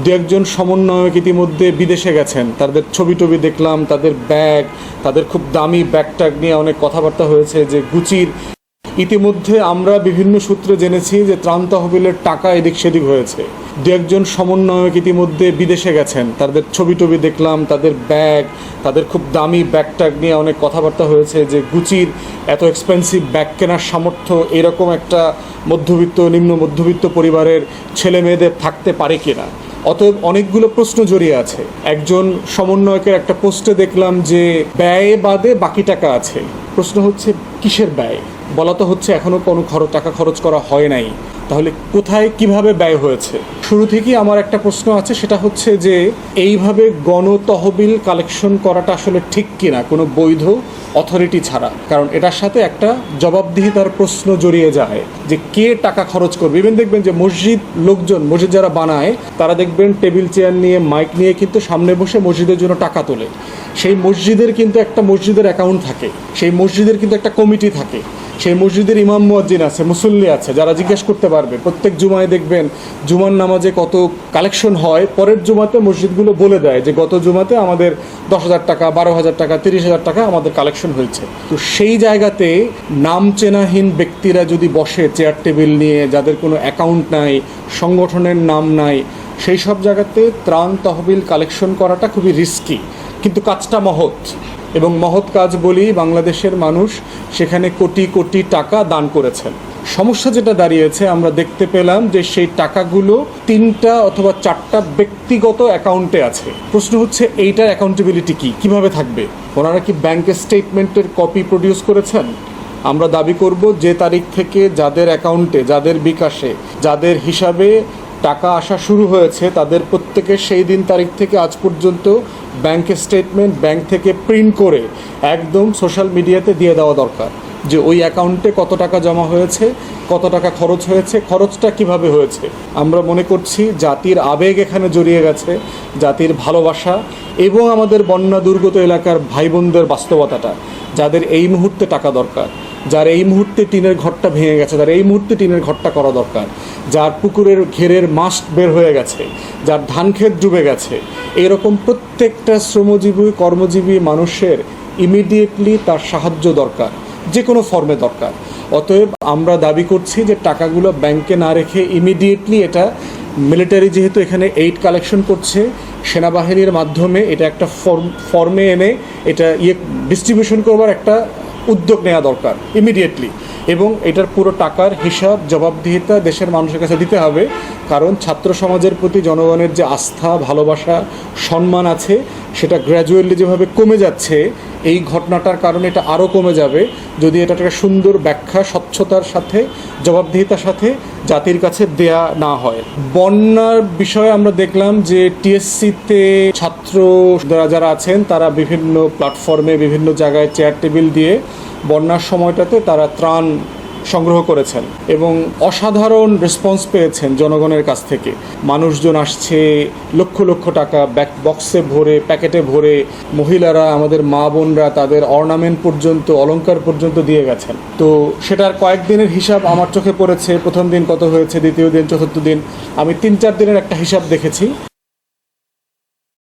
দু একজন সমন্বয়ক ইতিমধ্যে বিদেশে গেছেন, তাদের ছবি টবি দেখলাম, তাদের ব্যাগ, তাদের খুব দামি ব্যাগ ট্যাগ নিয়ে অনেক কথাবার্তা হয়েছে যে গুচির। ইতিমধ্যে আমরা বিভিন্ন সূত্রে জেনেছি যে ত্রাণ তহবিলের টাকা এদিক সেদিক হয়েছে। দু একজন সমন্বয়ক ইতিমধ্যে বিদেশে গেছেন, তাদের ছবি টবি দেখলাম, তাদের ব্যাগ, তাদের খুব দামি ব্যাগ ট্যাগ নিয়ে অনেক কথাবার্তা হয়েছে যে গুচির এত এক্সপেন্সিভ ব্যাগ কেনার সামর্থ্য এরকম একটা মধ্যবিত্ত নিম্ন মধ্যবিত্ত পরিবারের ছেলে মেয়েদের থাকতে পারে কিনা। অতএব অনেকগুলো প্রশ্ন জড়িয়ে আছে। একজন সমন্বয়কের একটা পোস্টে দেখলাম যে ব্যয় বাদে বাকি টাকা আছে। প্রশ্ন হচ্ছে কিসের ব্যয়? বলা তো হচ্ছে এখনও কোনো টাকা খরচ করা হয় নাই, তাহলে কোথায় কিভাবে ব্যয় হয়েছে? শুরু থেকেই আমার একটা প্রশ্ন আছে, সেটা হচ্ছে যে এইভাবে গণতহবিল কালেকশন করাটা আসলে ঠিক কিনা কোনো বৈধ অথরিটি ছাড়া। কারণ এটার সাথে একটা জবাবদিহিতার প্রশ্ন জড়িয়ে যায় যে কে টাকা খরচ করবে। ইভেন দেখবেন যে মসজিদ যারা বানায় তারা দেখবেন টেবিল চেয়ার নিয়ে মাইক নিয়ে কিন্তু সামনে বসে মসজিদের জন্য টাকা তোলে। সেই মসজিদের কিন্তু একটা মসজিদের অ্যাকাউন্ট থাকে, সেই মসজিদের কিন্তু একটা কমিটি থাকে, সেই মসজিদের ইমাম মুয়াজ্জিন আছে, মুসল্লি আছে, যারা জিজ্ঞেস করতে পারবে। প্রত্যেক জুমায় দেখবেন জুমার নামাজে কত কালেকশন হয়, পরের জুমাতে মসজিদগুলো বলে দেয় যে গত জুমাতে আমাদের 10,000 টাকা, 12,000 টাকা, 30,000 টাকা আমাদের কালেকশন হয়েছে। তো সেই জায়গাতে নাম চেনাহীন ব্যক্তিরা যদি বসে চেয়ার টেবিল নিয়ে, যাদের কোনো অ্যাকাউন্ট নাই, সংগঠনের নাম নাই, সেই সব জায়গাতে ত্রাণ তহবিল কালেকশন করাটা খুবই রিস্কি, কিন্তু কাজটা মহৎ। এবং মহৎ কাজ বলি বাংলাদেশের মানুষ সেখানে কোটি কোটি টাকা দান করেছেন। সমস্যা যেটা দাঁড়িয়েছে, আমরা দেখতে পেলাম যে সেই টাকাগুলো 3টা অথবা 4টা ব্যক্তিগত অ্যাকাউন্টে আছে। প্রশ্ন হচ্ছে এইটার অ্যাকাউন্টেবিলিটি কিভাবে থাকবে? ওনারা কি ব্যাংকের স্টেটমেন্টের কপি প্রডিউস করেছেন? আমরা দাবি করব যে তারিখ থেকে যাদের অ্যাকাউন্টে, যাদের বিকাশে, যাদের হিসাবে টাকা আসা শুরু হয়েছে, তাদের প্রত্যেকের সেই দিন তারিখ থেকে আজ পর্যন্ত ব্যাংকের স্টেটমেন্ট ব্যাংক থেকে প্রিন্ট করে একদম সোশ্যাল মিডিয়াতে দিয়ে দেওয়া দরকার যে ওই অ্যাকাউন্টে কত টাকা জমা হয়েছে, কত টাকা খরচ হয়েছে, খরচটা কিভাবে হয়েছে। আমরা মনে করছি জাতির আবেগ এখানে জড়িয়ে গেছে, জাতির ভালোবাসা এবং আমাদের বন্যা দুর্গত এলাকার ভাই বোনদের বাস্তবতাটা, যাদের এই মুহূর্তে টাকা দরকার, যার এই মুহূর্তে টিনের ঘরটা ভেঙে গেছে, তার এই মুহূর্তে টিনের ঘরটা করা দরকার, যার পুকুরের ঘেরের মাস্ট বের হয়ে গেছে, যার ধান ক্ষেত ডুবে গেছে, এরকম প্রত্যেকটা শ্রমজীবী কর্মজীবী মানুষের ইমিডিয়েটলি তার সাহায্য দরকার, যে কোনো ফর্মে দরকার। অতএব আমরা দাবি করছি যে টাকাগুলো ব্যাংকে না রেখে ইমিডিয়েটলি এটা মিলিটারি যেহেতু এখানে এইড কালেকশন করছে, সেনাবাহিনীর মাধ্যমে এটা একটা ফর্মে এনে এটা ডিস্ট্রিবিউশন করবার একটা উদ্যোগ নেওয়া দরকার ইমিডিয়েটলি। এবং এটার পুরো টাকার হিসাব জবাবদিহিতা দেশের মানুষের কাছে দিতে হবে। কারণ ছাত্র সমাজের প্রতি জনগণের যে আস্থা, ভালোবাসা, সম্মান আছে, সেটা গ্র্যাজুয়ালি যেভাবে কমে যাচ্ছে, এই ঘটনাটার কারণে এটা আরও কমে যাবে যদি এটা একটা সুন্দর ব্যাখ্যা, স্বচ্ছতার সাথে, জবাবদিহিতার সাথে জাতির কাছে দেয়া না হয়। বন্যার বিষয়ে আমরা দেখলাম যে টিএসসিতে ছাত্র যারা আছেন তারা বিভিন্ন প্ল্যাটফর্মে বিভিন্ন জায়গায় চেয়ার টেবিল দিয়ে বন্যার সময়টাতে তারা ত্রাণ সংগ্রহ করেছেন এবং অসাধারণ রেসপন্স পেয়েছেন জনগণের কাছ থেকে। মানুষজন আসছে, লক্ষ লক্ষ টাকা বক্সে ভরে, প্যাকেটে ভরে, মহিলারা, আমাদের মা বোনরা তাদের অর্নামেন্ট পর্যন্ত, অলংকার পর্যন্ত দিয়ে গেছেন। তো সেটার কয়েকদিনের হিসাব আমার চোখে পড়েছে। প্রথম দিন কত হয়েছে, দ্বিতীয় দিন, চতুর্থ দিন, আমি 3-4 দিনের একটা হিসাব দেখেছি।